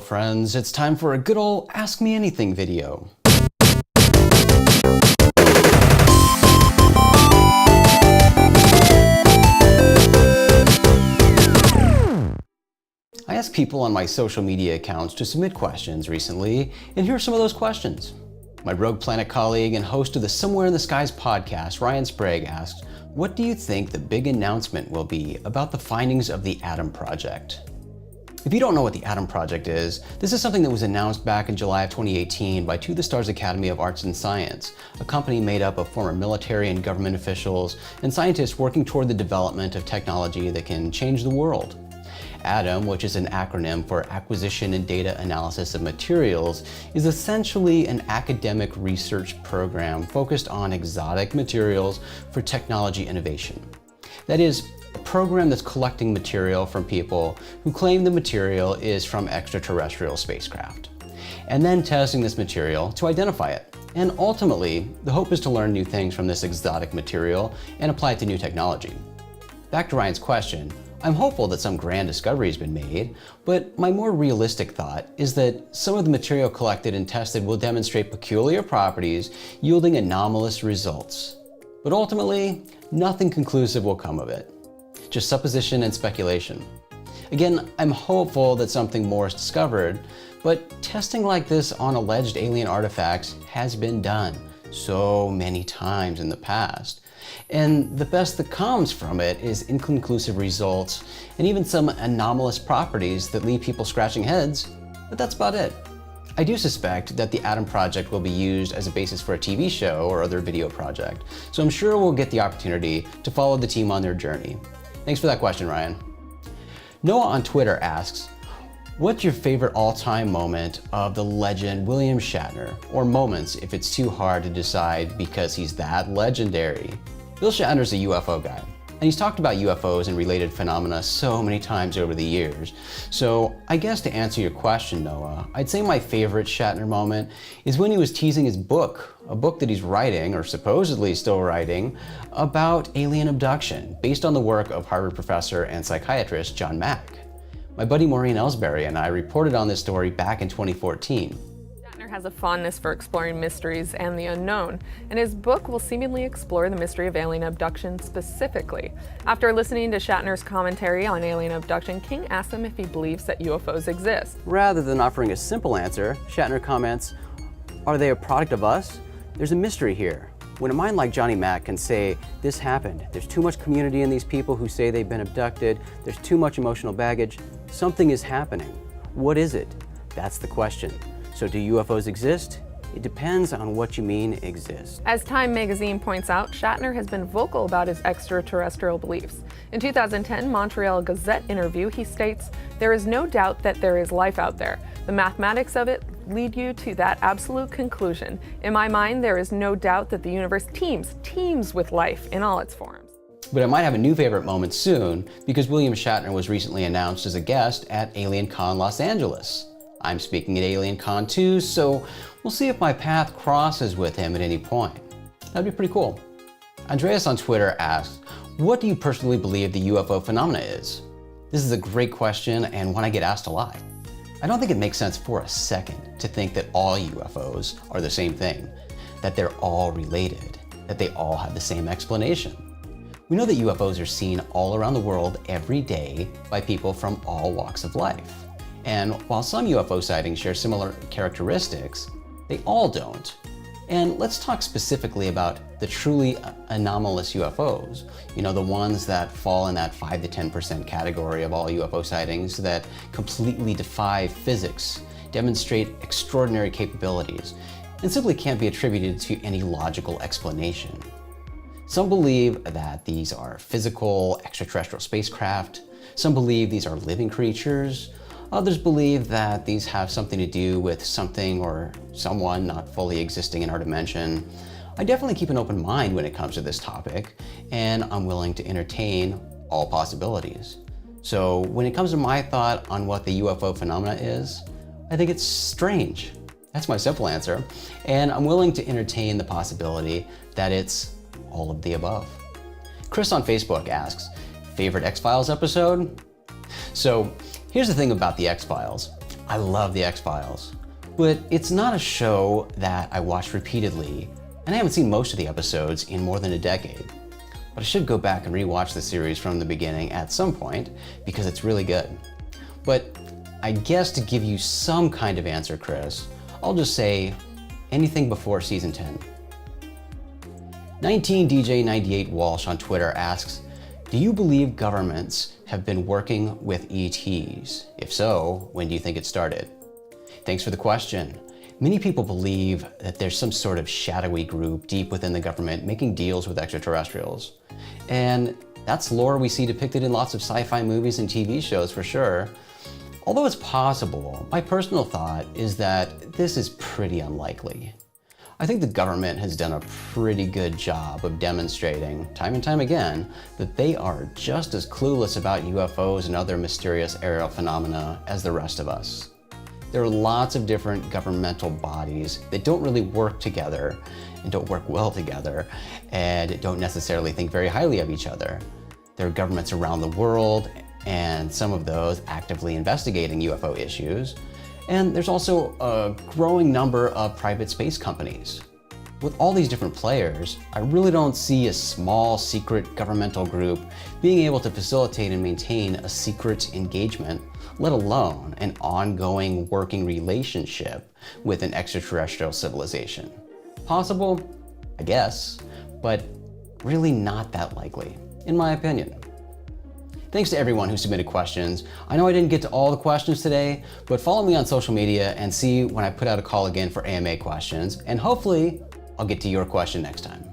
friends, it's time for a good old Ask Me Anything video. I asked people on my social media accounts to submit questions recently, and here are some of those questions. My Rogue Planet colleague and host of the Somewhere in the Skies podcast, Ryan Sprague, asked, "What do you think the big announcement will be about the findings of the Atom Project?" If you don't know what the Atom Project is, this is something that was announced back in July of 2018 by To the Stars Academy of Arts and Science, a company made up of former military and government officials and scientists working toward the development of technology that can change the world. ATOM, which is an acronym for Acquisition and Data Analysis of Materials, is essentially an academic research program focused on exotic materials for technology innovation. That is, a program that's collecting material from people who claim the material is from extraterrestrial spacecraft, and then testing this material to identify it. And ultimately, the hope is to learn new things from this exotic material and apply it to new technology. Back to Ryan's question, I'm hopeful that some grand discovery has been made, but my more realistic thought is that some of the material collected and tested will demonstrate peculiar properties, yielding anomalous results. But ultimately, nothing conclusive will come of it. Just supposition and speculation. Again, I'm hopeful that something more is discovered, but testing like this on alleged alien artifacts has been done so many times in the past. And the best that comes from it is inconclusive results and even some anomalous properties that leave people scratching heads, but that's about it. I do suspect that the Atom Project will be used as a basis for a TV show or other video project, so I'm sure we'll get the opportunity to follow the team on their journey. Thanks for that question, Ryan. Noah on Twitter asks, "What's your favorite all-time moment of the legend William Shatner, or moments if it's too hard to decide because he's that legendary?" Bill Shatner's a UFO guy, and he's talked about UFOs and related phenomena so many times over the years. So I guess to answer your question, Noah, I'd say my favorite Shatner moment is when he was teasing his book, a book that he's writing, or supposedly still writing, about alien abduction, based on the work of Harvard professor and psychiatrist John Mack. My buddy Maureen Ellsbury and I reported on this story back in 2014. Shatner has a fondness for exploring mysteries and the unknown, and his book will seemingly explore the mystery of alien abduction specifically. After listening to Shatner's commentary on alien abduction, King asks him if he believes that UFOs exist. Rather than offering a simple answer, Shatner comments, "Are they a product of us? There's a mystery here. When a mind like Johnny Mack can say, 'This happened, there's too much community in these people who say they've been abducted, there's too much emotional baggage, something is happening. What is it?' That's the question. So do UFOs exist? It depends on what you mean exist." As Time magazine points out, Shatner has been vocal about his extraterrestrial beliefs. In 2010 Montreal Gazette interview, he states, "There is no doubt that there is life out there. The mathematics of it lead you to that absolute conclusion. In my mind, there is no doubt that the universe teems with life in all its forms." But I might have a new favorite moment soon, because William Shatner was recently announced as a guest at AlienCon Los Angeles. I'm speaking at AlienCon too, so we'll see if my path crosses with him at any point. That'd be pretty cool. Andreas on Twitter asks, "What do you personally believe the UFO phenomena is?" This is a great question and one I get asked a lot. I don't think it makes sense for a second to think that all UFOs are the same thing, that they're all related, that they all have the same explanation. We know that UFOs are seen all around the world every day by people from all walks of life. And while some UFO sightings share similar characteristics, they all don't. And let's talk specifically about the truly anomalous UFOs. You know, the ones that fall in that 5 to 10% category of all UFO sightings that completely defy physics, demonstrate extraordinary capabilities, and simply can't be attributed to any logical explanation. Some believe that these are physical extraterrestrial spacecraft. Some believe these are living creatures. Others believe that these have something to do with something or someone not fully existing in our dimension. I definitely keep an open mind when it comes to this topic, and I'm willing to entertain all possibilities. So when it comes to my thought on what the UFO phenomena is, I think it's strange. That's my simple answer. And I'm willing to entertain the possibility that it's all of the above. Chris on Facebook asks, "Favorite X-Files episode?" So here's the thing about the X-Files. I love The X-Files, but it's not a show that I watched repeatedly, and I haven't seen most of the episodes in more than a decade. But I should go back and rewatch the series from the beginning at some point because it's really good. But I guess to give you some kind of answer, Chris, I'll just say anything before season 10. 19DJ98 Walsh on Twitter asks, do you believe governments have been working with ETs? If so, when do you think it started? Thanks for the question. Many people believe that there's some sort of shadowy group deep within the government making deals with extraterrestrials. And that's lore we see depicted in lots of sci-fi movies and TV shows for sure. Although it's possible, my personal thought is that this is pretty unlikely. I think the government has done a pretty good job of demonstrating, time and time again, that they are just as clueless about UFOs and other mysterious aerial phenomena as the rest of us. There are lots of different governmental bodies that don't really work together and don't work well together and don't necessarily think very highly of each other. There are governments around the world, and some of those actively investigating UFO issues. And there's also a growing number of private space companies. With all these different players, I really don't see a small secret governmental group being able to facilitate and maintain a secret engagement, let alone an ongoing working relationship with an extraterrestrial civilization. Possible, I guess, but really not that likely, in my opinion. Thanks to everyone who submitted questions. I know I didn't get to all the questions today, but follow me on social media and see when I put out a call again for AMA questions, and hopefully I'll get to your question next time.